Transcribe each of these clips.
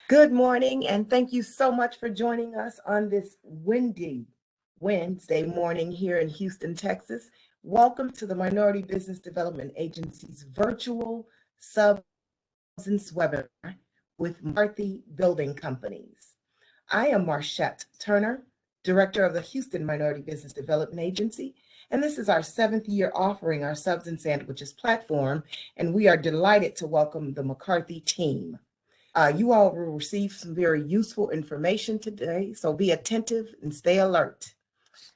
Good morning, and thank you so much for joining us on this windy Wednesday morning here in Houston, Texas. Welcome to the Minority Business Development Agency's virtual substance webinar with McCarthy Building Companies. I am Marchette Turner, Director of the Houston Minority Business Development Agency, and this is our 7th year offering our Subs and Sandwiches platform, and we are delighted to welcome the McCarthy team. You all will receive some very useful information today, so be attentive and stay alert.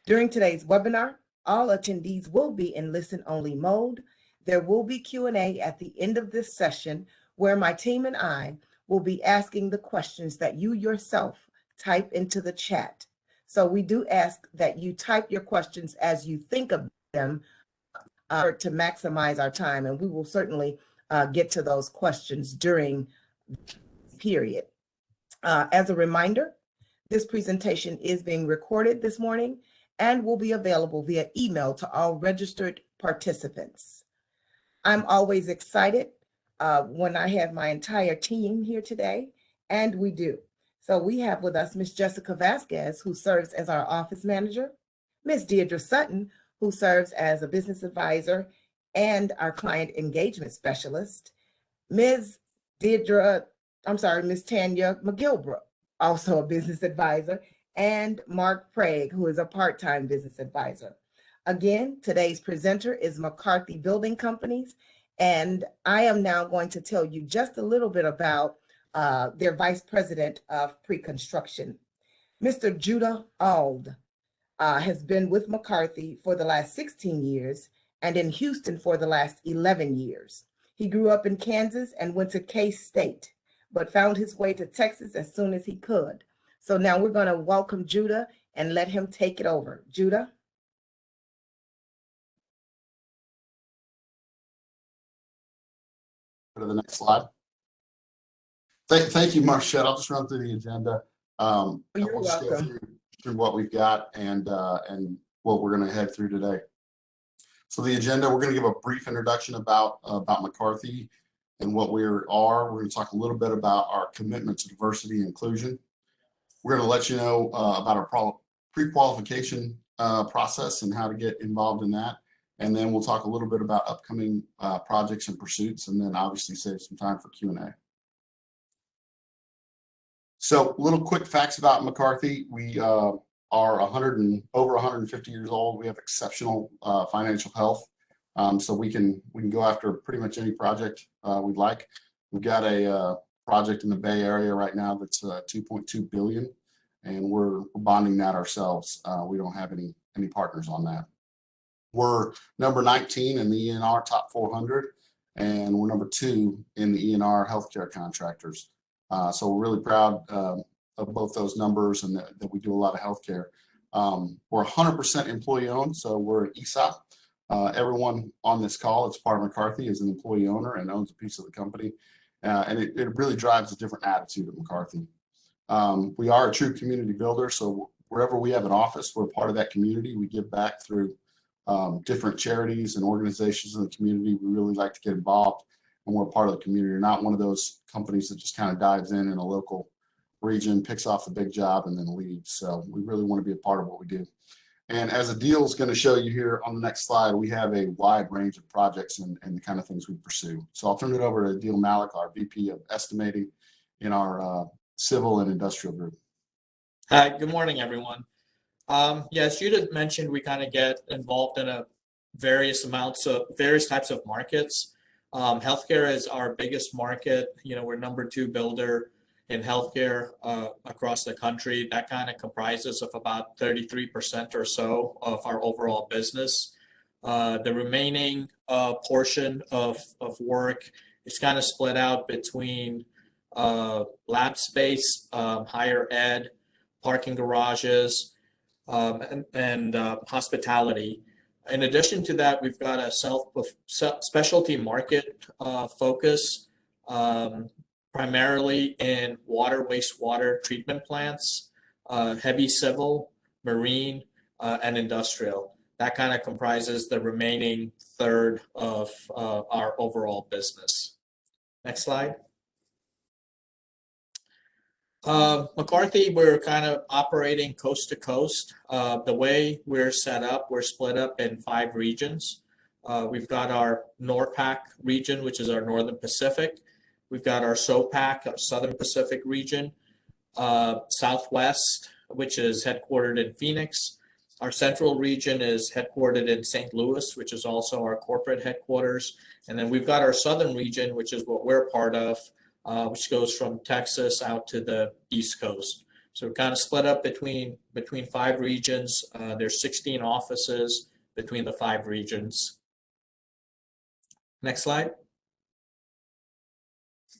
During today's webinar, all attendees will be in listen-only mode. There will be Q&A at the end of this session where my team and I will be asking the questions that you yourself type into the chat. So we do ask that you type your questions as you think of them to maximize our time, and we will certainly get to those questions during period. As a reminder, this presentation is being recorded this morning and will be available via email to all registered participants. I'm always excited when I have my entire team here today, and we do. So we have with us Ms. Jessica Vasquez, who serves as our office manager, Ms. Deirdre Sutton, who serves as a business advisor and our client engagement specialist, Ms. Tanya McGilbrook, also a business advisor, and Mark Prague, who is a part-time business advisor. Again, today's presenter is McCarthy Building Companies, and I am now going to tell you just a little bit about their Vice President of Pre-Construction. Mr. Judah Ald has been with McCarthy for the last 16 years and in Houston for the last 11 years. He grew up in Kansas and went to K-State, but found his way to Texas as soon as he could. So now we're going to welcome Judah and let him take it over. Judah? Go to the next slide. Thank you, Marchette. I'll just run through the agenda. You're welcome. Go through what we've got and what we're going to head through today. So the agenda, we're going to give a brief introduction about McCarthy and what we are. We're going to talk a little bit about our commitment to diversity and inclusion. We're going to let you know about our pre-qualification process and how to get involved in that. And then we'll talk a little bit about upcoming projects and pursuits, and then obviously save some time for Q&A. So little quick facts about McCarthy. We are over 150 years old. We have exceptional financial health. So we can go after pretty much any project we'd like. We've got a project in the Bay Area right now that's $2.2 billion, and we're bonding that ourselves. We don't have any partners on that. We're number 19 in the ENR top 400, and we're number 2 in the ENR healthcare contractors. So we're really proud of both those numbers and that we do a lot of healthcare. We're 100% employee owned, so we're an ESOP. Everyone on this call, it's part of McCarthy, is an employee owner and owns a piece of the company. And it really drives a different attitude at McCarthy. We are a true community builder, so wherever we have an office, we're part of that community. We give back through different charities and organizations in the community. We really like to get involved, and we're part of the community. We're not one of those companies that just kind of dives in a local region, picks off the big job, and then leaves. So we really want to be a part of what we do. And as Adil is going to show you here on the next slide, we have a wide range of projects and the kind of things we pursue. So I'll turn it over to Adil Malik, our VP of Estimating in our Civil and Industrial Group. Hi, good morning, everyone. As Judith mentioned, we kind of get involved in various types of markets. Healthcare is our biggest market. We're number 2 builder in healthcare across the country. That kind of comprises of about 33% or so of our overall business. The remaining portion of work is kind of split out between lab space, higher ed, parking garages, and hospitality. In addition to that, we've got a specialty market focus, primarily in water, wastewater treatment plants, heavy civil, marine, and industrial. That kind of comprises the remaining third of our overall business. Next slide. McCarthy, we're kind of operating coast to coast. The way we're set up, we're split up in 5 regions. We've got our NORPAC region, which is our Northern Pacific. We've got our SOPAC, our Southern Pacific region. Southwest, which is headquartered in Phoenix. Our Central region is headquartered in St. Louis, which is also our corporate headquarters. And then we've got our Southern region, which is what we're part of, which goes from Texas out to the East Coast. So we're kind of split up between 5 regions. There's 16 offices between the 5 regions. Next slide.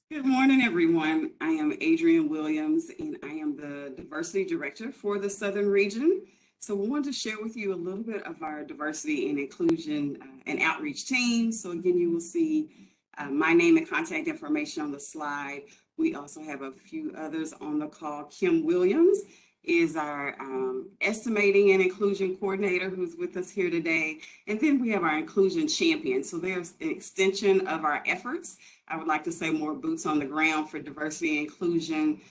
Good morning, everyone. I am Adrian Williams, and I am the Diversity Director for the Southern Region. So we wanted to share with you a little bit of our diversity and inclusion and outreach team. So again, you will see my name and contact information on the slide. We also have a few others on the call. Kim Williams is our estimating and inclusion coordinator who's with us here today. And then we have our inclusion champion. So there's an extension of our efforts. I would like to say more boots on the ground for diversity and inclusion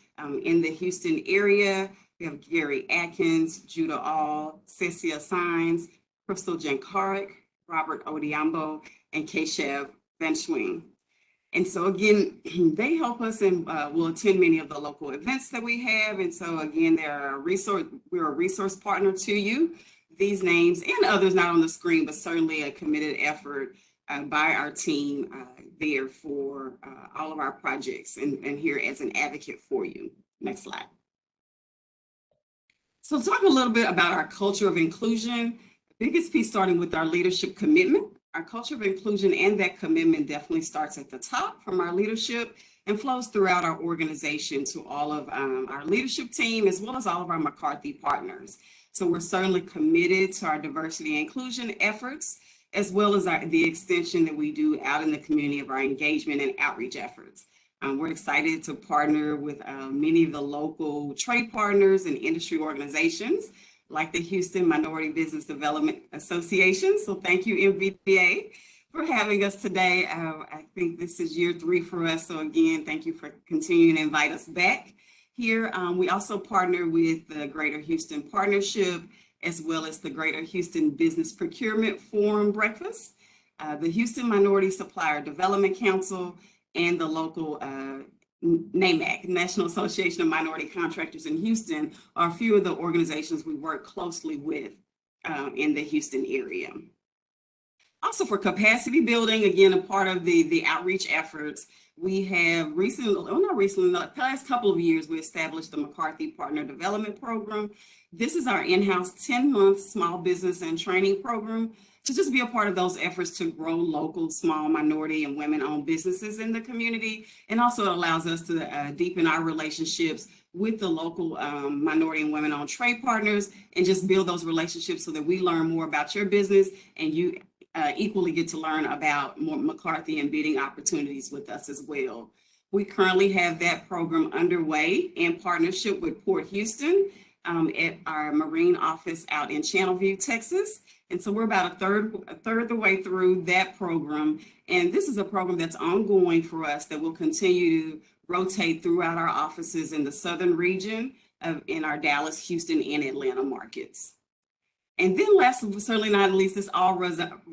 in the Houston area. We have Gary Atkins, Judah All, Cecilia Sines, Crystal Jankarik, Robert Odiambo, and Keshav Benchwing. And so again, they help us and will attend many of the local events that we have. And so again, we're a resource partner to you. These names and others not on the screen, but certainly a committed effort by our team there for all of our projects and here as an advocate for you. Next slide. So talk a little bit about our culture of inclusion. The biggest piece starting with our leadership commitment. Our culture of inclusion and that commitment definitely starts at the top from our leadership and flows throughout our organization to all of our leadership team, as well as all of our McCarthy partners. So we're certainly committed to our diversity and inclusion efforts, as well as the extension that we do out in the community of our engagement and outreach efforts. We're excited to partner with many of the local trade partners and industry organizations like the Houston Minority Business Development Association. So thank you, MVDA, for having us today. I think this is year 3 for us. So again, thank you for continuing to invite us back here. We also partner with the Greater Houston Partnership, as well as the Greater Houston Business Procurement Forum Breakfast, the Houston Minority Supplier Development Council, and the local NAMAC, National Association of Minority Contractors in Houston, are a few of the organizations we work closely with in the Houston area. Also for capacity building, again, a part of the outreach efforts, we have recently, well, not recently, the past couple of years, we established the McCarthy Partner Development Program. This is our in-house 10-month small business and training program to just be a part of those efforts to grow local, small, minority, and women-owned businesses in the community. And also it allows us to deepen our relationships with the local minority and women-owned trade partners and just build those relationships so that we learn more about your business and you equally get to learn about more McCarthy and bidding opportunities with us as well. We currently have that program underway in partnership with Port Houston at our Marine office out in Channelview, Texas. And so we're about a third of the way through that program. And this is a program that's ongoing for us that will continue to rotate throughout our offices in the Southern region in our Dallas, Houston, and Atlanta markets. And then last, but certainly not least, this all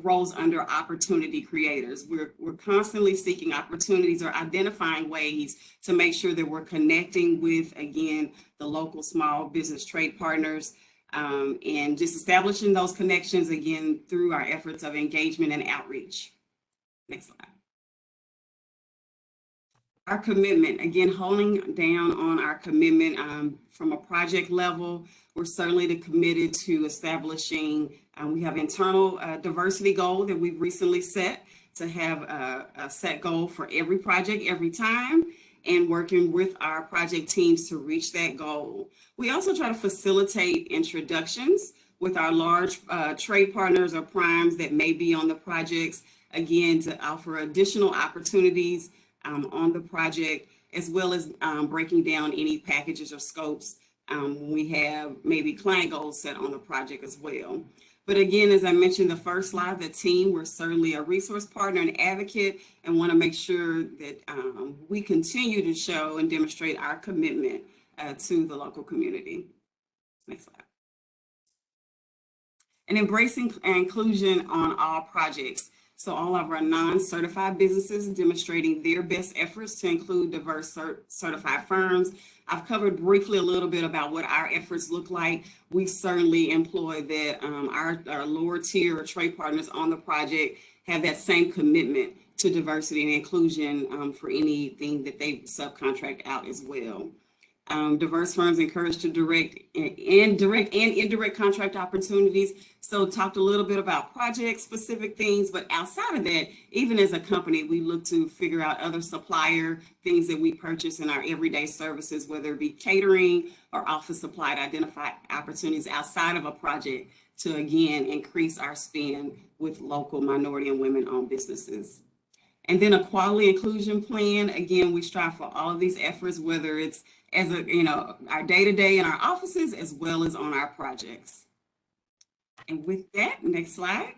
rolls under opportunity creators. We're constantly seeking opportunities or identifying ways to make sure that we're connecting with, again, the local small business trade partners and just establishing those connections, again, through our efforts of engagement and outreach. Next slide. Our commitment, again, holding down on our commitment from a project level. We're certainly committed to establishing, we have internal diversity goal that we've recently set to have a set goal for every project every time and working with our project teams to reach that goal. We also try to facilitate introductions with our large trade partners or primes that may be on the projects, again, to offer additional opportunities on the project, as well as breaking down any packages or scopes when we have maybe client goals set on the project as well. But again, as I mentioned the first slide, the team, we're certainly a resource partner and advocate and want to make sure that we continue to show and demonstrate our commitment to the local community. Next slide. And embracing inclusion on all projects. So all of our non-certified businesses demonstrating their best efforts to include diverse certified firms. I've covered briefly a little bit about what our efforts look like. We certainly employ that our lower tier or trade partners on the project have that same commitment to diversity and inclusion for anything that they subcontract out as well. Diverse firms encouraged to direct and indirect contract opportunities. So talked a little bit about project specific things, but outside of that, even as a company, we look to figure out other supplier things that we purchase in our everyday services, whether it be catering or office supply, to identify opportunities outside of a project to, again, increase our spend with local minority and women-owned businesses. And then a quality inclusion plan. Again, we strive for all of these efforts, whether it's as our day-to-day in our offices as well as on our projects. And with that, next slide,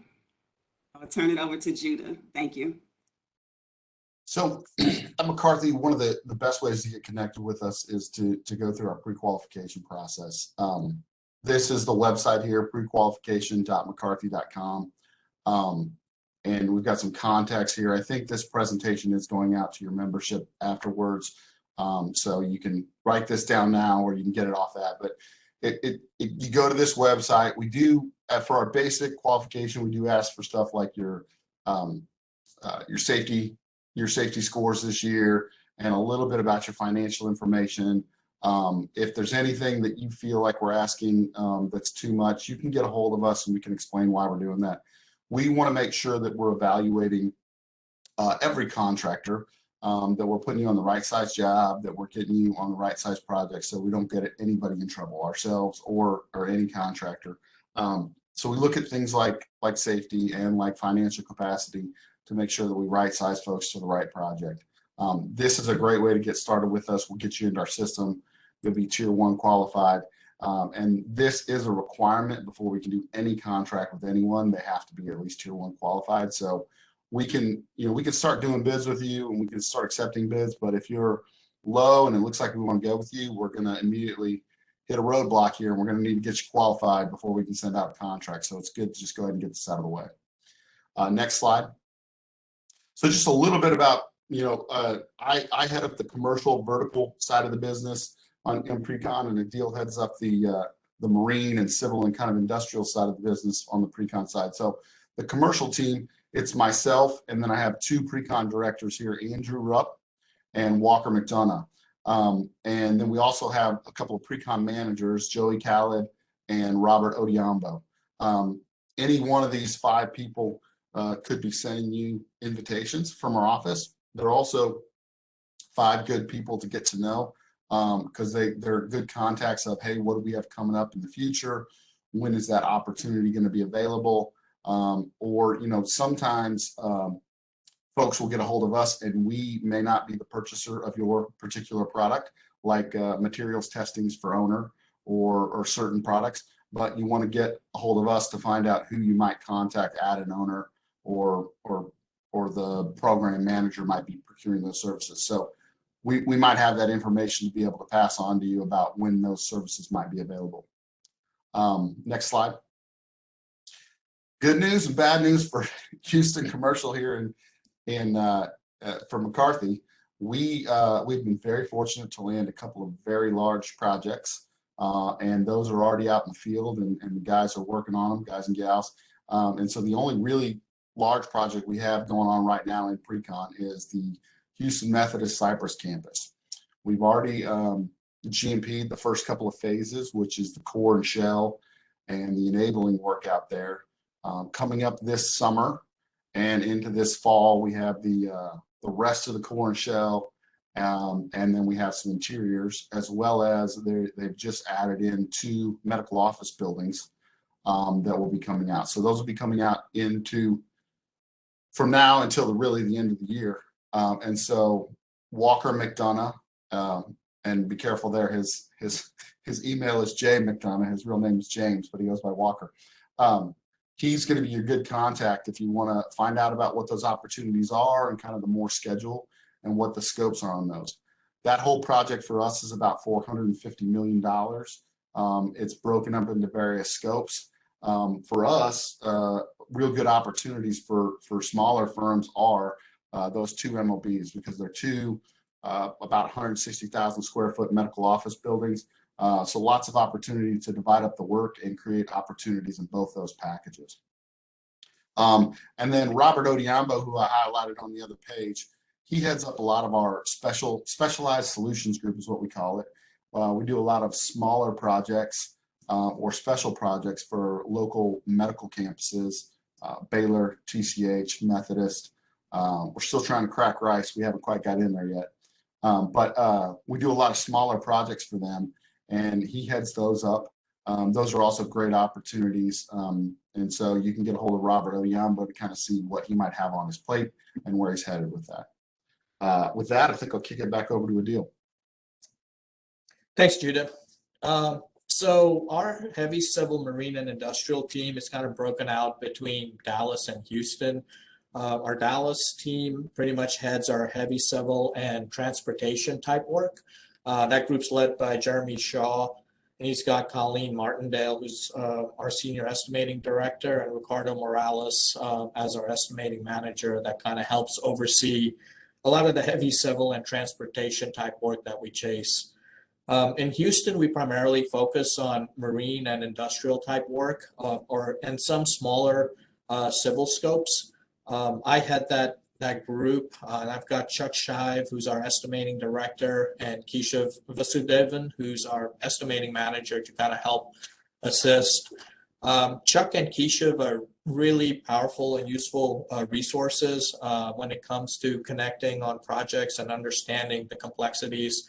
I'll turn it over to Judah. Thank you. So at McCarthy, one of the best ways to get connected with us is to go through our pre-qualification process. This is the website here, prequalification.mccarthy.com. And we've got some context here. I think this presentation is going out to your membership afterwards. So you can write this down now, or you can get it off that. But you go to this website. We do, for our basic qualification, we do ask for stuff like your safety scores this year, and a little bit about your financial information. If there's anything that you feel like we're asking that's too much, you can get a hold of us and we can explain why we're doing that. We want to make sure that we're evaluating every contractor, that we're putting you on the right size job, that we're getting you on the right size project, so we don't get anybody in trouble, ourselves or any contractor. So we look at things like safety and like financial capacity to make sure that we right size folks to the right project. This is a great way to get started with us. We'll get you into our system. You'll be tier 1 qualified. And this is a requirement before we can do any contract with anyone. They have to be at least tier 1 qualified. So we can start doing bids with you, and we can start accepting bids. But if you're low and it looks like we want to go with you, we're going to immediately hit a roadblock here, and we're going to need to get you qualified before we can send out a contract. So it's good to just go ahead and get this out of the way. Next slide. So just a little bit about, I head up the commercial vertical side of the business in Pre-Con, and Adil heads up the marine and civil and kind of industrial side of the business on the Pre-Con side. So the commercial team, it's myself, and then I have 2 Pre-Con directors here, Andrew Rupp and Walker McDonough. And then we also have a couple of Pre-Con managers, Joey Khaled and Robert Odiambo. Any one of these 5 people could be sending you invitations from our office. They're also 5 good people to get to know, because they're good contacts of, hey, what do we have coming up in the future? When is that opportunity going to be available? Or sometimes folks will get a hold of us and we may not be the purchaser of your particular product, like materials testings for owner or certain products, but you want to get a hold of us to find out who you might contact at an owner, or the program manager might be procuring those services. So we might have that information to be able to pass on to you about when those services might be available. Next slide. Good news and bad news for Houston Commercial here for McCarthy. We've been very fortunate to land a couple of very large projects, and those are already out in the field, and the guys are working on them, guys and gals. And so the only really large project we have going on right now in Pre-Con is the Houston Methodist Cypress campus. We've already GMP'd the first couple of phases, which is the core and shell and the enabling work out there. Coming up this summer and into this fall, we have the rest of the core and shell, and then we have some interiors, as well as they've just added in 2 medical office buildings that will be coming out. So those will be coming out from now until really the end of the year. And so Walker McDonough, and be careful there, his email is J McDonough. His real name is James, but he goes by Walker. He's going to be your good contact if you want to find out about what those opportunities are and kind of the more schedule and what the scopes are on those. That whole project for us is about $450 million. It's broken up into various scopes. For us, real good opportunities for smaller firms are those two MOBs, because they're two about 160,000 square foot medical office buildings. So lots of opportunity to divide up the work and create opportunities in both those packages. And then Robert Odiambo, who I highlighted on the other page, he heads up a lot of our specialized solutions group is what we call it. We do a lot of smaller projects or special projects for local medical campuses, Baylor, TCH, Methodist. We're still trying to crack Rice. We haven't quite got in there yet. But we do a lot of smaller projects for them, and he heads those up. Those are also great opportunities. And so you can get a hold of Robert Odiambo to kind of see what he might have on his plate and where he's headed with that. With that, I think I'll kick it back over to Adil. Thanks, Judah. So our heavy civil, marine, and industrial team is kind of broken out between Dallas and Houston. Our Dallas team pretty much heads our heavy civil and transportation type work. That group's led by Jeremy Shaw, and he's got Colleen Martindale, who's our senior estimating director, and Ricardo Morales as our estimating manager that kind of helps oversee a lot of the heavy civil and transportation type work that we chase. In Houston, we primarily focus on marine and industrial type work, and some smaller civil scopes. I had that group, and I've got Chuck Shive, who's our estimating director, and Keshav Vasudevan, who's our estimating manager, to kind of help assist. Chuck and Keshav are really powerful and useful resources when it comes to connecting on projects and understanding the complexities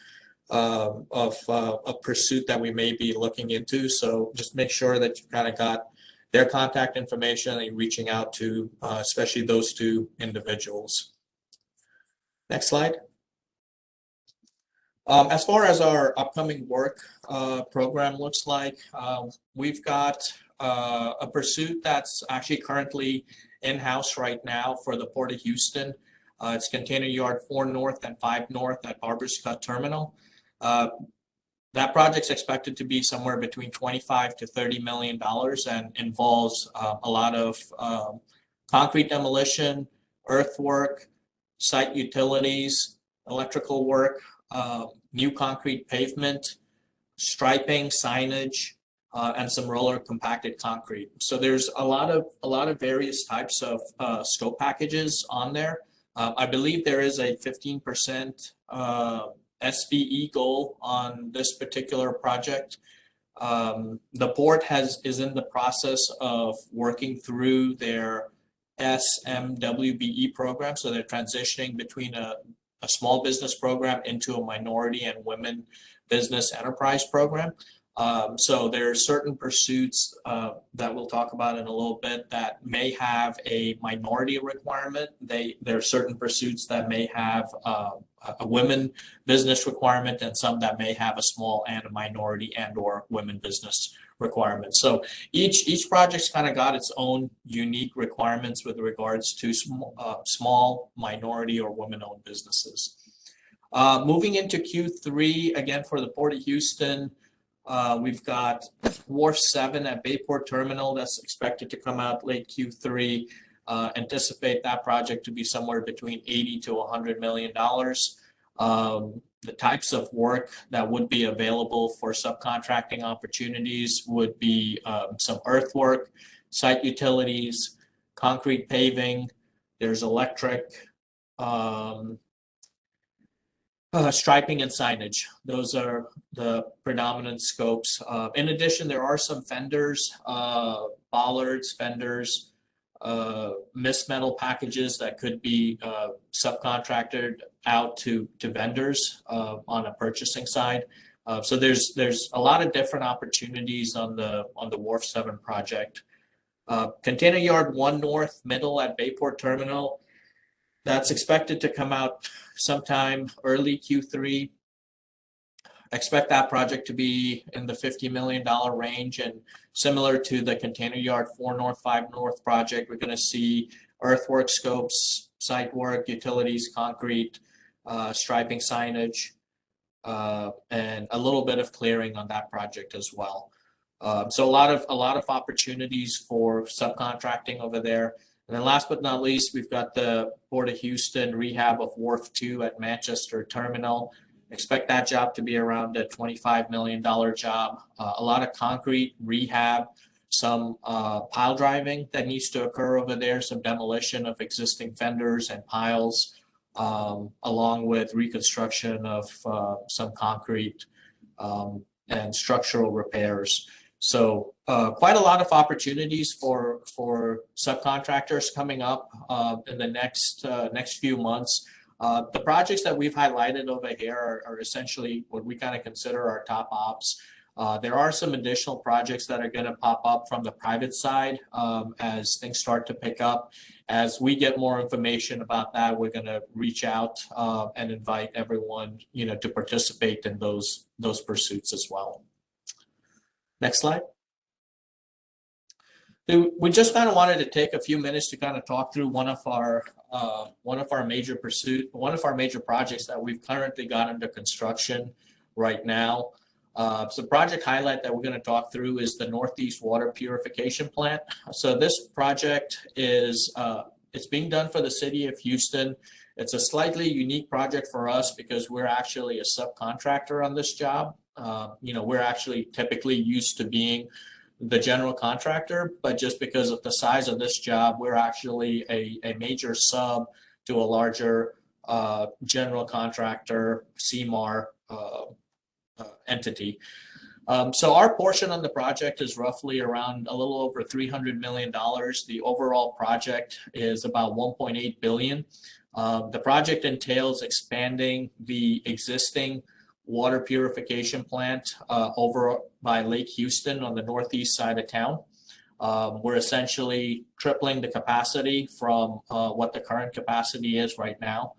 of a pursuit that we may be looking into. So just make sure that you kind of got their contact information and reaching out to especially those two individuals. Next slide. As far as our upcoming work program looks like, we've got a pursuit that's actually currently in-house right now for the Port of Houston. It's Container Yard 4 North and 5 North at Barbers Cut Terminal. That project's expected to be somewhere between $25 to $30 million and involves a lot of concrete demolition, earthwork, site utilities, electrical work, new concrete pavement, striping, signage, and some roller compacted concrete. So there's a lot of various types of scope packages on there. I believe there is a 15% SBE goal on this particular project. The port is in the process of working through their SMWBE program, so they're transitioning between a small business program into a minority and women business enterprise program. So there are certain pursuits that we'll talk about in a little bit that may have a minority requirement. There are certain pursuits that may have a women business requirement, and some that may have a small and a minority and or women business requirement. So each project's kind of got its own unique requirements with regards to small minority or women-owned businesses. Moving into Q3, again for the Port of Houston, we've got Wharf 7 at Bayport Terminal that's expected to come out late Q3. Anticipate that project to be somewhere between $80 to $100 million. The types of work that would be available for subcontracting opportunities would be some earthwork, site utilities, concrete paving. There's electric, striping and signage. Those are the predominant scopes. In addition, there are some fenders, bollards, fenders, mist metal packages that could be subcontracted out to vendors on a purchasing side. So there's a lot of different opportunities on the Wharf 7 project. Container Yard 1 North Middle at Bayport Terminal, that's expected to come out sometime early Q3. Expect that project to be in the $50 million range, and similar to the Container Yard 4 North, 5 North project, we're going to see earthwork scopes, site work, utilities, concrete, striping, signage. and a little bit of clearing on that project as well. So a lot of opportunities for subcontracting over there. And then last but not least, we've got the Port of Houston rehab of Wharf 2 at Manchester Terminal. Expect that job to be around a $25 million job. A lot of concrete rehab, some pile driving that needs to occur over there, some demolition of existing fenders and piles, along with reconstruction of some concrete and structural repairs. So quite a lot of opportunities for subcontractors coming up in the next few months. The projects that we've highlighted over here are essentially what we kind of consider our top ops. There are some additional projects that are going to pop up from the private side as things start to pick up. As we get more information about that, we're going to reach out and invite everyone, to participate in those pursuits as well. Next slide. We just kind of wanted to take a few minutes to kind of talk through one of our major projects that we've currently got under construction right now. So project highlight that we're going to talk through is the Northeast Water Purification Plant. So this project is it's being done for the city of Houston. It's a slightly unique project for us because we're actually a subcontractor on this job. We're actually typically used to being the general contractor, but just because of the size of this job, we're actually a major sub to a larger general contractor, CMAR entity. So our portion on the project is roughly around a little over $300 million. The overall project is about $1.8 billion. The project entails expanding the existing water purification plant over by Lake Houston on the northeast side of town. We're essentially tripling the capacity from what the current capacity is right now.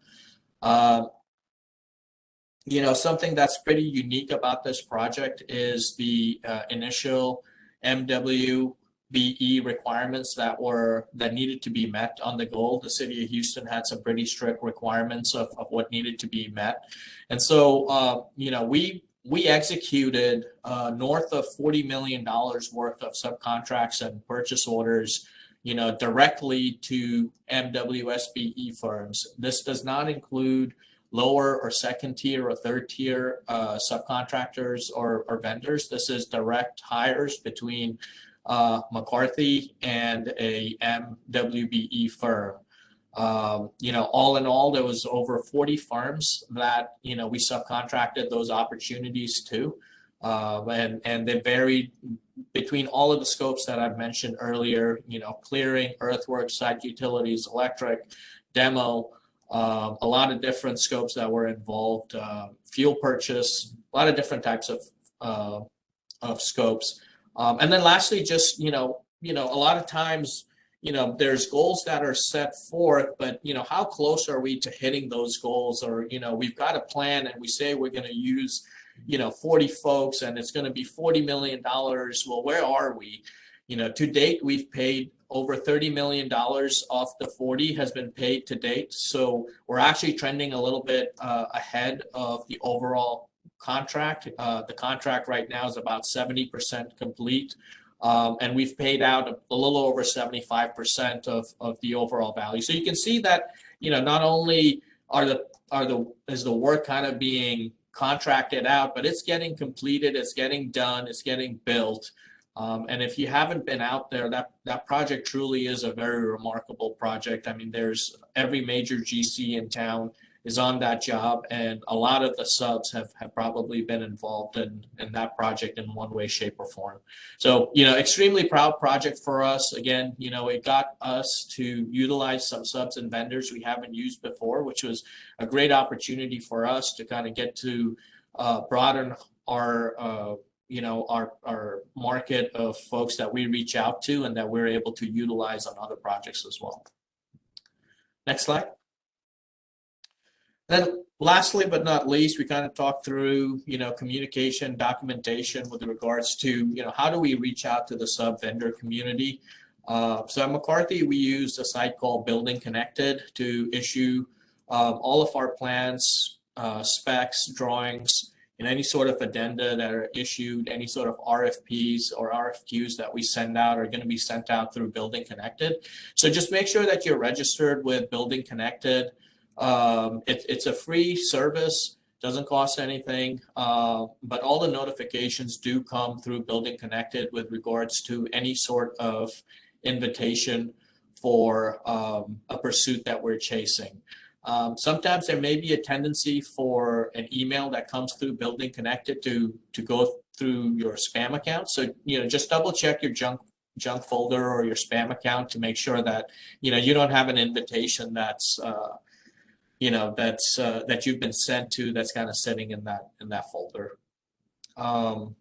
Something that's pretty unique about this project is the initial MWBE requirements that needed to be met on the goal. The city of Houston had some pretty strict requirements of what needed to be met. And so, we executed north of $40 million worth of subcontracts and purchase orders, directly to MWSBE firms. This does not include lower or second tier or third tier subcontractors or vendors. This is direct hires between McCarthy and a MWBE firm. All in all, there was over 40 firms that, we subcontracted those opportunities to, and they varied between all of the scopes that I've mentioned earlier, clearing, earthwork, site utilities, electric, demo, a lot of different scopes that were involved, fuel purchase, a lot of different types of scopes. And then lastly, just, a lot of times, there's goals that are set forth, but, how close are we to hitting those goals? Or, we've got a plan and we say we're going to use, 40 folks and it's going to be $40 million. Well, where are we? To date, we've paid over $30 million off the 40 has been paid to date. So we're actually trending a little bit ahead of the overall contract. The contract right now is about 70% complete. And we've paid out a little over 75% of the overall value. So you can see that, not only is the work kind of being contracted out, but it's getting completed, it's getting done, it's getting built. And if you haven't been out there, that project truly is a very remarkable project. I mean, there's every major GC in town is on that job, and a lot of the subs have probably been involved in that project in one way, shape, or form. So, extremely proud project for us. Again, it got us to utilize some subs and vendors we haven't used before, which was a great opportunity for us to kind of get to broaden our our market of folks that we reach out to and that we're able to utilize on other projects as well. Next slide. Then lastly, but not least, we kind of talked through, communication, documentation with regards to, how do we reach out to the sub vendor community? So at McCarthy, we use a site called Building Connected to issue all of our plans, specs, drawings, any sort of addenda that are issued, any sort of RFPs or RFQs that we send out are going to be sent out through Building Connected. So just make sure that you're registered with Building Connected. It's a free service, doesn't cost anything, but all the notifications do come through Building Connected with regards to any sort of invitation for a pursuit that we're chasing. Sometimes there may be a tendency for an email that comes through Building Connected to go through your spam account. So, just double check your junk folder or your spam account to make sure that, you don't have an invitation that's, that you've been sent to that's kind of sitting in that folder. And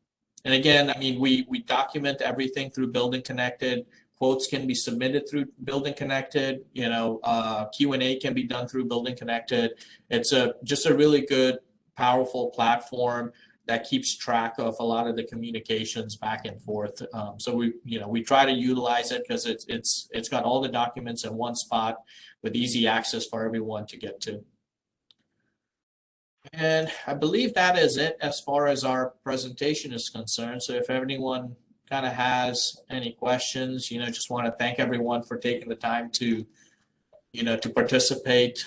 again, I mean, we document everything through Building Connected. Quotes can be submitted through Building Connected. Q&A can be done through Building Connected. It's just a really good, powerful platform that keeps track of a lot of the communications back and forth. So we try to utilize it because it's got all the documents in one spot with easy access for everyone to get to. And I believe that is it as far as our presentation is concerned. So if anyone kind of has any questions, just want to thank everyone for taking the time to, to participate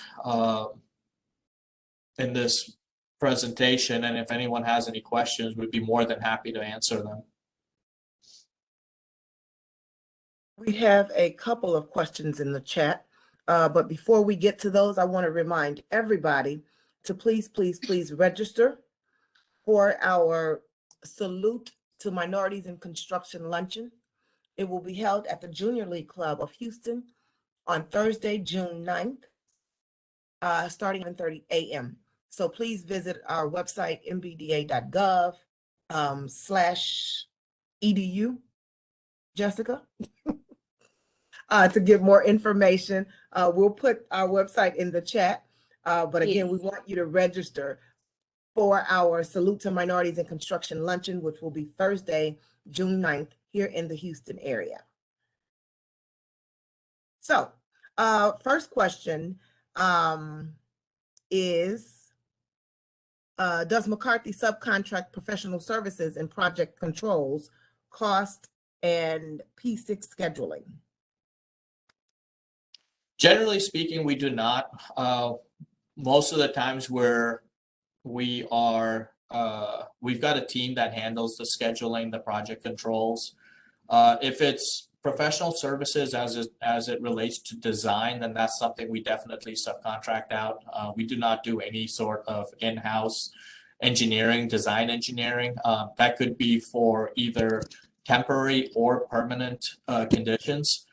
in this presentation. And if anyone has any questions, we'd be more than happy to answer them. We have a couple of questions in the chat, but before we get to those, I want to remind everybody to please register for our Salute to Minorities in Construction Luncheon. It will be held at the Junior League Club of Houston on Thursday, June 9th, starting at 7:30 a.m. So please visit our website, mbda.gov/edu, Jessica, to get more information. We'll put our website in the chat, but again, we want you to register for our Salute to Minorities in Construction Luncheon, which will be Thursday, June 9th, here in the Houston area. So, first question is, does McCarthy subcontract professional services and project controls, cost, and P6 scheduling? Generally speaking, we do not. Most of the times we've got a team that handles the scheduling, the project controls. If it's professional services as it relates to design, then that's something we definitely subcontract out. We do not do any sort of in-house engineering, design engineering. That could be for either temporary or permanent conditions.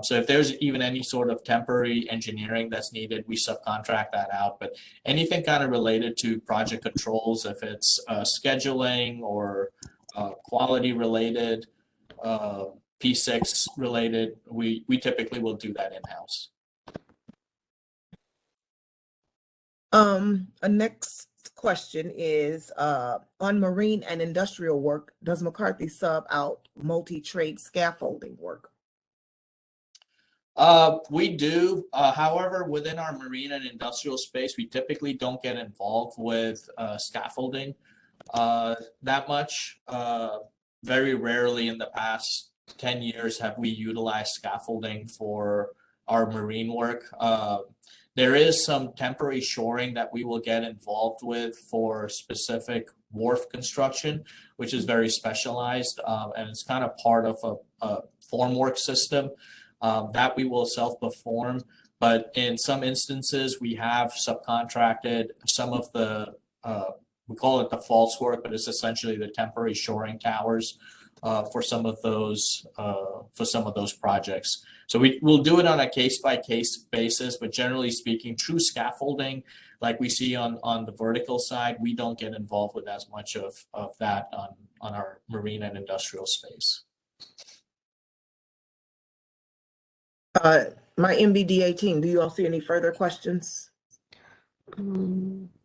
So if there's even any sort of temporary engineering that's needed, we subcontract that out. But anything kind of related to project controls, if it's scheduling or quality related, P6 related, we typically will do that in-house. A next question is, on marine and industrial work, does McCarthy sub out multi-trade scaffolding work? We do. However, within our marine and industrial space, we typically don't get involved with scaffolding that much. Very rarely in the past 10 years have we utilized scaffolding for our marine work. There is some temporary shoring that we will get involved with for specific wharf construction, which is very specialized, and it's kind of part of a formwork system that we will self-perform. But in some instances, we have subcontracted some of the, we call it the false work, but it's essentially the temporary shoring towers for some of those projects. So we'll do it on a case-by-case basis, but generally speaking, true scaffolding, like we see on the vertical side, we don't get involved with as much of that on our marine and industrial space. My MBDA team, do you all see any further questions?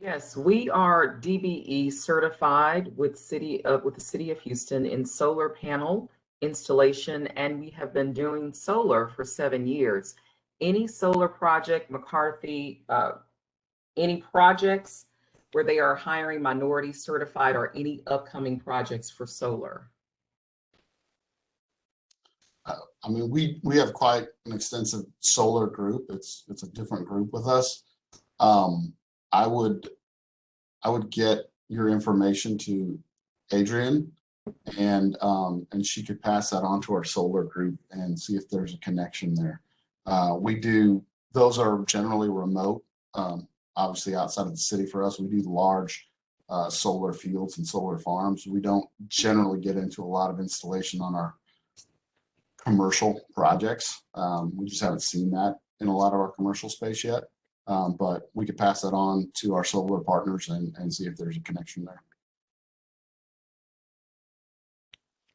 Yes, we are DBE certified with the City of Houston in solar panel installation, and we have been doing solar for 7 years. Any solar project, McCarthy, any projects where they are hiring minority certified or any upcoming projects for solar? I mean, we have quite an extensive solar group. It's a different group with us. I would get your information to Adrian, and she could pass that on to our solar group and see if there's a connection there. Those are generally remote, obviously outside of the city for us. We do large solar fields and solar farms. We don't generally get into a lot of installation on our commercial projects. We just haven't seen that in a lot of our commercial space yet. But we could pass that on to our solar partners and see if there's a connection there.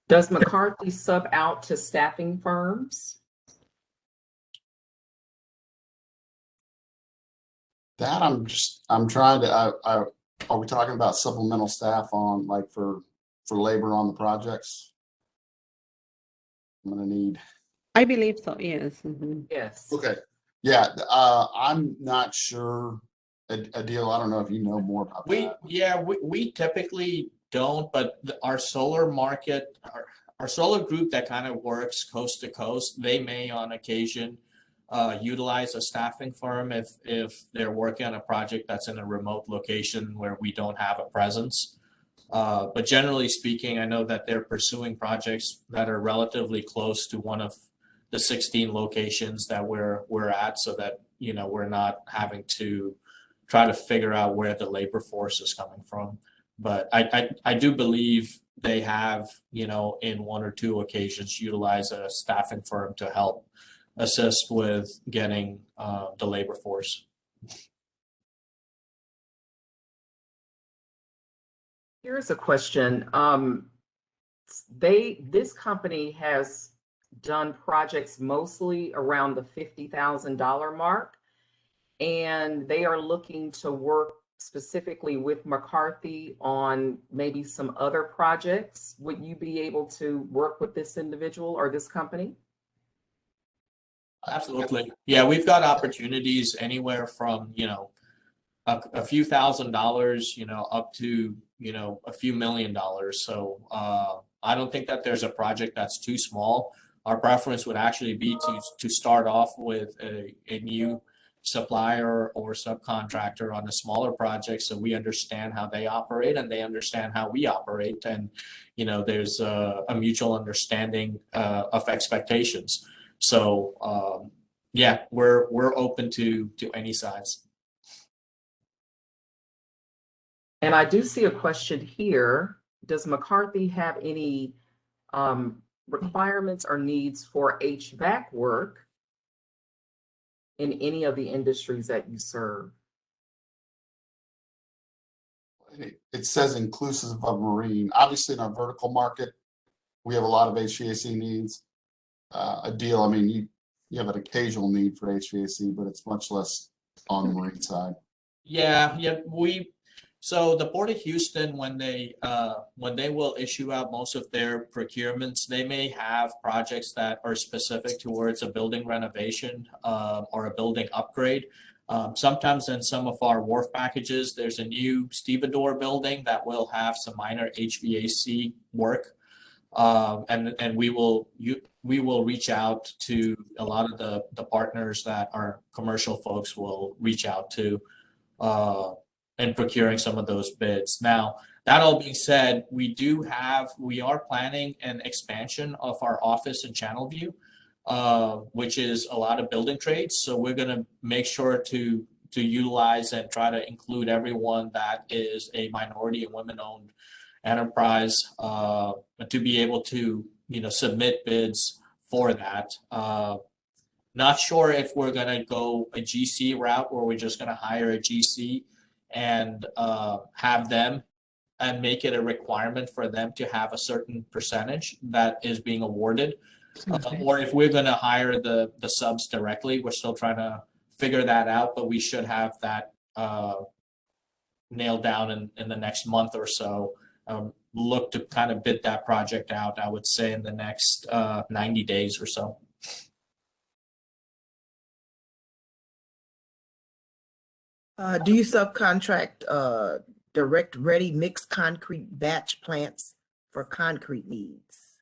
Does McCarthy sub out to staffing firms? That I'm trying to, are we talking about supplemental staff on, like, for labor on the projects? I'm gonna need. I believe so, yes. Mhm. Yes. Okay. Yeah, I'm not sure. Adil, I don't know if you know more about that. We typically don't, but our solar market, our solar group that kind of works coast to coast, they may on occasion utilize a staffing firm if they're working on a project that's in a remote location where we don't have a presence. But generally speaking, I know that they're pursuing projects that are relatively close to one of the 16 locations that we're at, so that, you know, we're not having to try to figure out where the labor force is coming from. But I do believe they have, you know, in one or two occasions utilized a staffing firm to help assist with getting the labor force. Here's a question. This company has done projects mostly around the $50,000 mark, and they are looking to work specifically with McCarthy on maybe some other projects. Would you be able to work with this individual or this company? Absolutely. Yeah, we've got opportunities anywhere from, you know, a few $1,000s, you know, up to, you know, a few $1 million. So I don't think that there's a project that's too small. Our preference would actually be to start off with a new supplier or subcontractor on a smaller project, so we understand how they operate and they understand how we operate, and, you know, there's a mutual understanding of expectations. So yeah, we're open to any size. And I do see a question here. Does McCarthy have any requirements or needs for HVAC work in any of the industries that you serve? It says inclusive of marine. Obviously, in our vertical market, we have a lot of HVAC needs. Adil, I mean, you have an occasional need for HVAC, but it's much less on the marine side. Yeah, so the Port of Houston, when they will issue out most of their procurements, they may have projects that are specific towards a building renovation or a building upgrade. Sometimes in some of our wharf packages, there's a new stevedore building that will have some minor HVAC work, and we will reach out to a lot of the partners that our commercial folks will reach out to in procuring some of those bids. Now, that all being said, we are planning an expansion of our office in Channelview, which is a lot of building trades. So we're going to make sure to utilize and try to include everyone that is a minority and women-owned enterprise to be able to, you know, submit bids for that. Not sure if we're going to go a GC route or we're just going to hire a GC and have them and make it a requirement for them to have a certain percentage that is being awarded. Or if we're going to hire the subs directly. We're still trying to figure that out, but we should have that nailed down in the next month or so. Look to kind of bid that project out, I would say, in the next 90 days or so. Do you subcontract direct ready mixed concrete batch plants for concrete needs?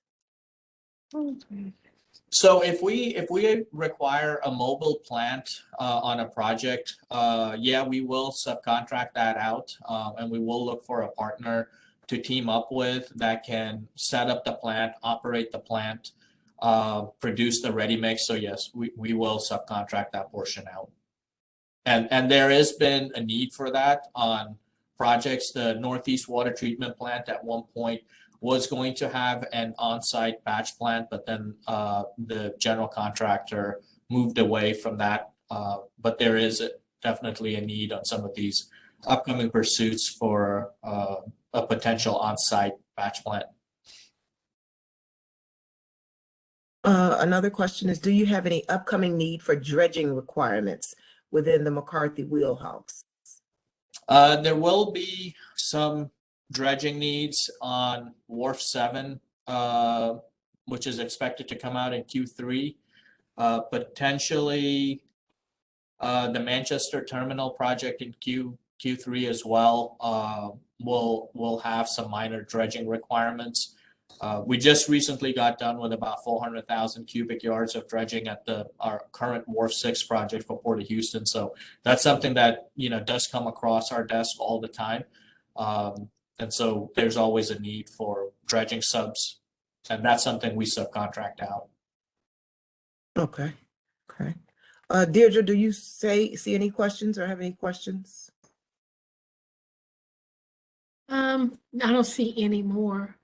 So if we require a mobile plant on a project, yeah, we will subcontract that out, and we will look for a partner to team up with that can set up the plant, operate the plant, produce the ready mix. So yes, we will subcontract that portion out. And there has been a need for that on projects. The Northeast Water Treatment Plant at one point was going to have an on-site batch plant, but then the general contractor moved away from that. But there is definitely a need on some of these upcoming pursuits for a potential on-site batch plant. Another question is, do you have any upcoming need for dredging requirements within the McCarthy wheelhouse? There will be some dredging needs on Wharf 7, which is expected to come out in Q3. Potentially the Manchester Terminal project in Q3 as well will have some minor dredging requirements. We just recently got done with about 400,000 cubic yards of dredging at our current Wharf 6 project for Port of Houston. So that's something that does come across our desk all the time. And so there's always a need for dredging subs, and that's something we subcontract out. Okay. Deirdre, do you see any questions or have any questions? I don't see any more,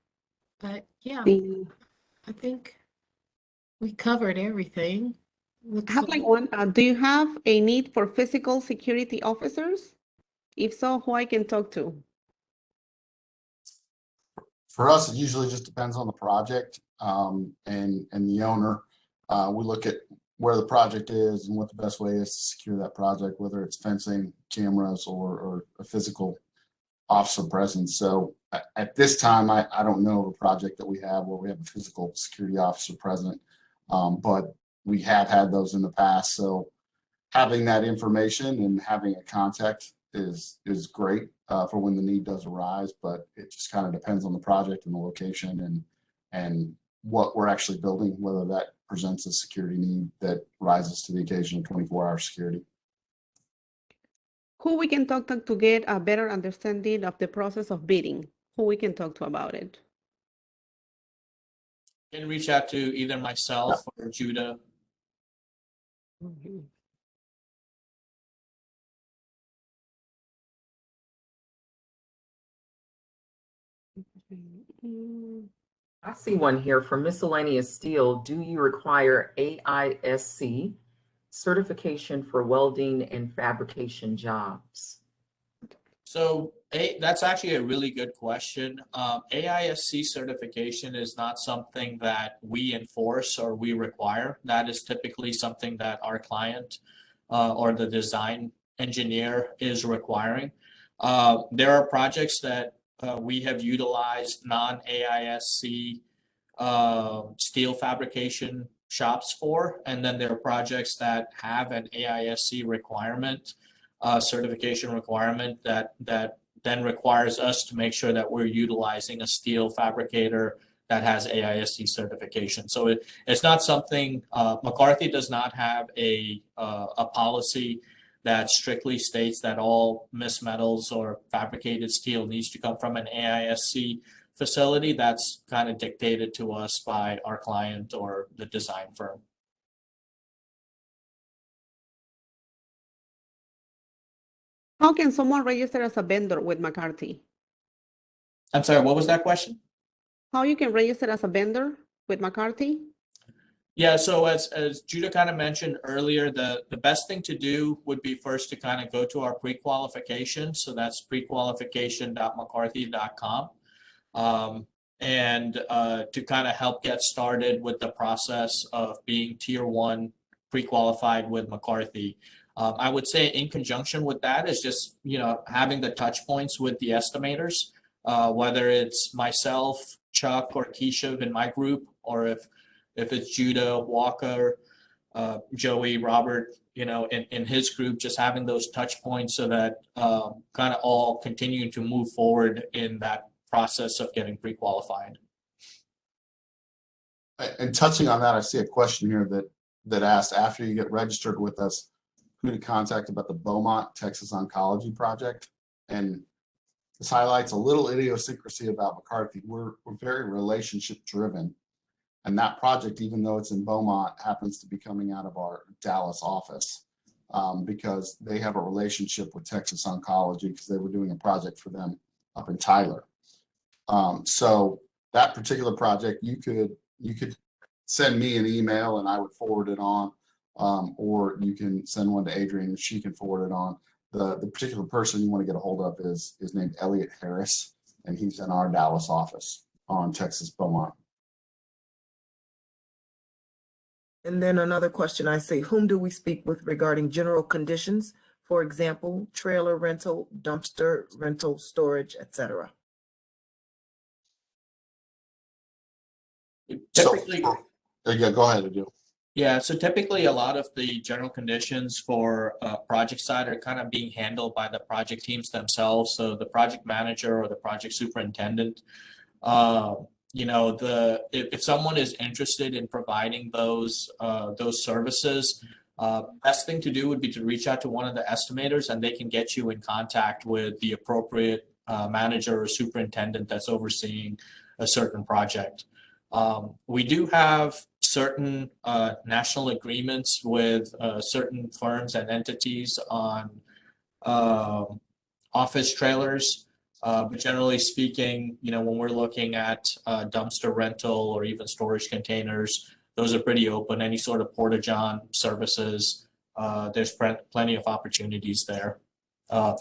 but yeah, I think we covered everything. I have like one. Do you have a need for physical security officers? If so, who I can talk to? For us, it usually just depends on the project and the owner. We look at where the project is and what the best way is to secure that project, whether it's fencing, cameras, or a physical officer presence. So at this time, I don't know of a project that we have where we have a physical security officer present, but we have had those in the past. So having that information and having a contact is great for when the need does arise, but it just kind of depends on the project and the location and what we're actually building, whether that presents a security need that rises to the occasion of 24-hour security. Who we can talk to get a better understanding of the process of bidding? Who we can talk to about it? You can reach out to either myself or Judah. Okay. I see one here for miscellaneous steel. Do you require AISC certification for welding and fabrication jobs? So that's actually a really good question. AISC certification is not something that we enforce or we require. That is typically something that our client or the design engineer is requiring. There are projects that we have utilized non-AISC steel fabrication shops for, and then there are projects that have an AISC requirement, certification requirement that then requires us to make sure that we're utilizing a steel fabricator that has AISC certification. So it's not something, McCarthy does not have a policy that strictly states that all MIS metals or fabricated steel needs to come from an AISC facility. That's kind of dictated to us by our client or the design firm. How can someone register as a vendor with McCarthy? I'm sorry, what was that question? How you can register as a vendor with McCarthy? Yeah, so as Judah kind of mentioned earlier, the best thing to do would be first to kind of go to our pre-qualification. So that's prequalification.mccarthy.com. And to kind of help get started with the process of being Tier 1 pre-qualified with McCarthy. I would say in conjunction with that is just, having the touch points with the estimators, whether it's myself, Chuck, or Keisha in my group, or if it's Judah, Walker, Joey, Robert, in his group, just having those touch points so that kind of all continue to move forward in that process of getting pre-qualified. And touching on that, I see a question here that asked, after you get registered with us, who to contact about the Beaumont, Texas Oncology project. And this highlights a little idiosyncrasy about McCarthy. We're very relationship driven. And that project, even though it's in Beaumont, happens to be coming out of our Dallas office because they have a relationship with Texas Oncology because they were doing a project for them up in Tyler. So that particular project, you could send me an email and I would forward it on, or you can send one to Adrian and she can forward it on. The particular person you want to get a hold of is named Elliot Harris, and he's in our Dallas office on Texas Beaumont. And then another question I say, whom do we speak with regarding general conditions? For example, trailer rental, dumpster rental, storage, etc. Typically, Yeah, go ahead, Adil. yeah, so typically a lot of the general conditions for project side are kind of being handled by the project teams themselves. So the project manager or the project superintendent, if someone is interested in providing those services, best thing to do would be to reach out to one of the estimators, and they can get you in contact with the appropriate manager or superintendent that's overseeing a certain project. We do have certain national agreements with certain firms and entities on office trailers. But generally speaking, when we're looking at dumpster rental or even storage containers, those are pretty open. Any sort of porta-john services, there's plenty of opportunities there.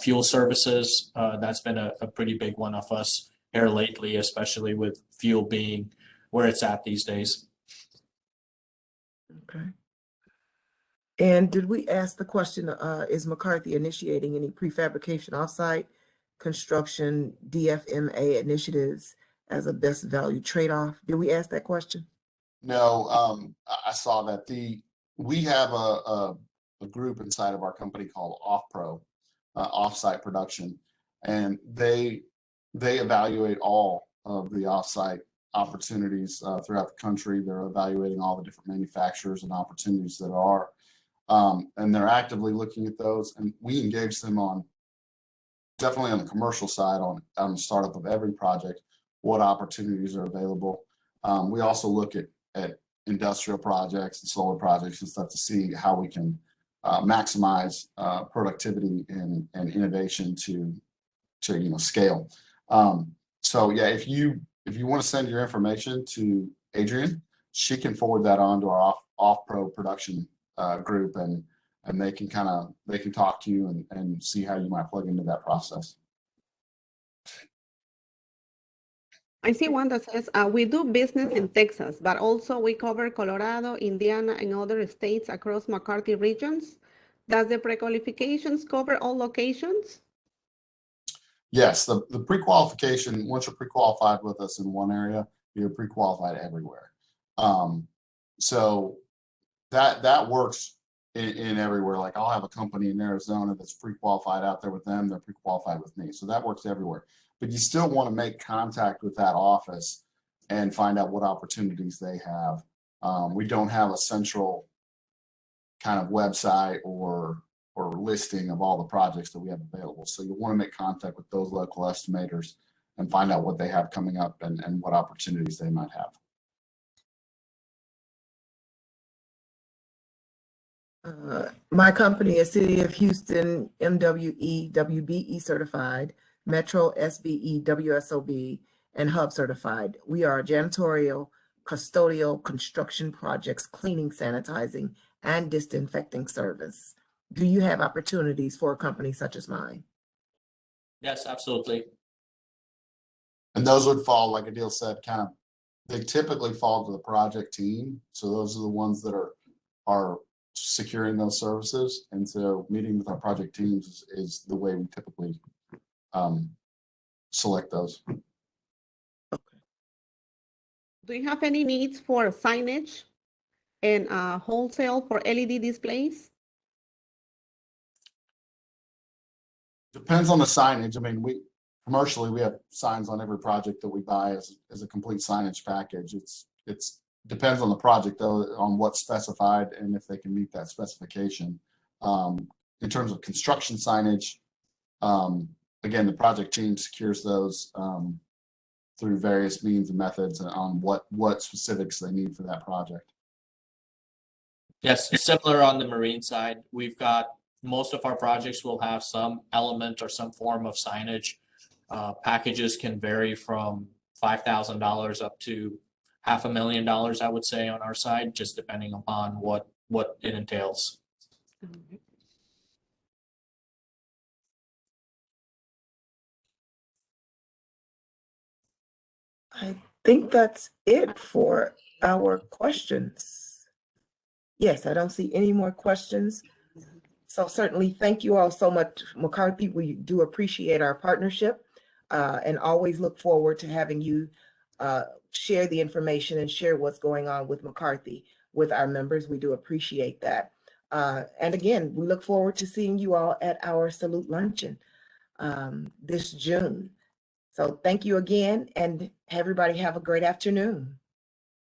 Fuel services, that's been a pretty big one of us here lately, especially with fuel being where it's at these days. Okay. And did we ask the question, is McCarthy initiating any prefabrication offsite construction DFMA initiatives as a best value trade-off? Did we ask that question? No, I saw that we have a group inside of our company called OffPro, Offsite Production, and they evaluate all of the offsite opportunities throughout the country. They're evaluating all the different manufacturers and opportunities that are, and they're actively looking at those. And we engage them definitely on the commercial side, on the startup of every project, what opportunities are available. We also look at industrial projects and solar projects and stuff to see how we can maximize productivity and innovation to scale. So yeah, if you want to send your information to Adrian, she can forward that on to our OffPro production group, and they can talk to you and see how you might plug into that process. I see one that says, we do business in Texas, but also we cover Colorado, Indiana, and other states across McCarthy regions. Does the pre-qualifications cover all locations? Yes, the pre-qualification, once you're pre-qualified with us in one area, you're pre-qualified everywhere. So that works in everywhere. Like I'll have a company in Arizona that's pre-qualified out there with them, they're pre-qualified with me. So that works everywhere. But you still want to make contact with that office and find out what opportunities they have. We don't have a central kind of website or listing of all the projects that we have available. So you want to make contact with those local estimators and find out what they have coming up and what opportunities they might have. My company is City of Houston MWE WBE certified, Metro SBE WSOB, and Hub certified. We are janitorial, custodial, construction projects, cleaning, sanitizing, and disinfecting service. Do you have opportunities for a company such as mine? Yes, absolutely. And those would fall, like Adil said, they typically fall to the project team. So those are the ones that are securing those services. And so meeting with our project teams is the way we typically select those. Okay. Do you have any needs for signage and wholesale for LED displays? Depends on the signage. I mean, commercially, we have signs on every project that we buy as a complete signage package. It's depends on the project though, on what's specified and if they can meet that specification. In terms of construction signage, again, the project team secures those through various means and methods on what specifics they need for that project. Yes, similar on the marine side. We've got most of our projects will have some element or some form of signage. Packages can vary from $5,000 up to $500,000, I would say, on our side, just depending upon what it entails. I think that's it for our questions. Yes, I don't see any more questions. So certainly, thank you all so much, McCarthy. We do appreciate our partnership and always look forward to having you share the information and share what's going on with McCarthy with our members. We do appreciate that. And again, we look forward to seeing you all at our Salute Luncheon this June. So thank you again, and everybody have a great afternoon.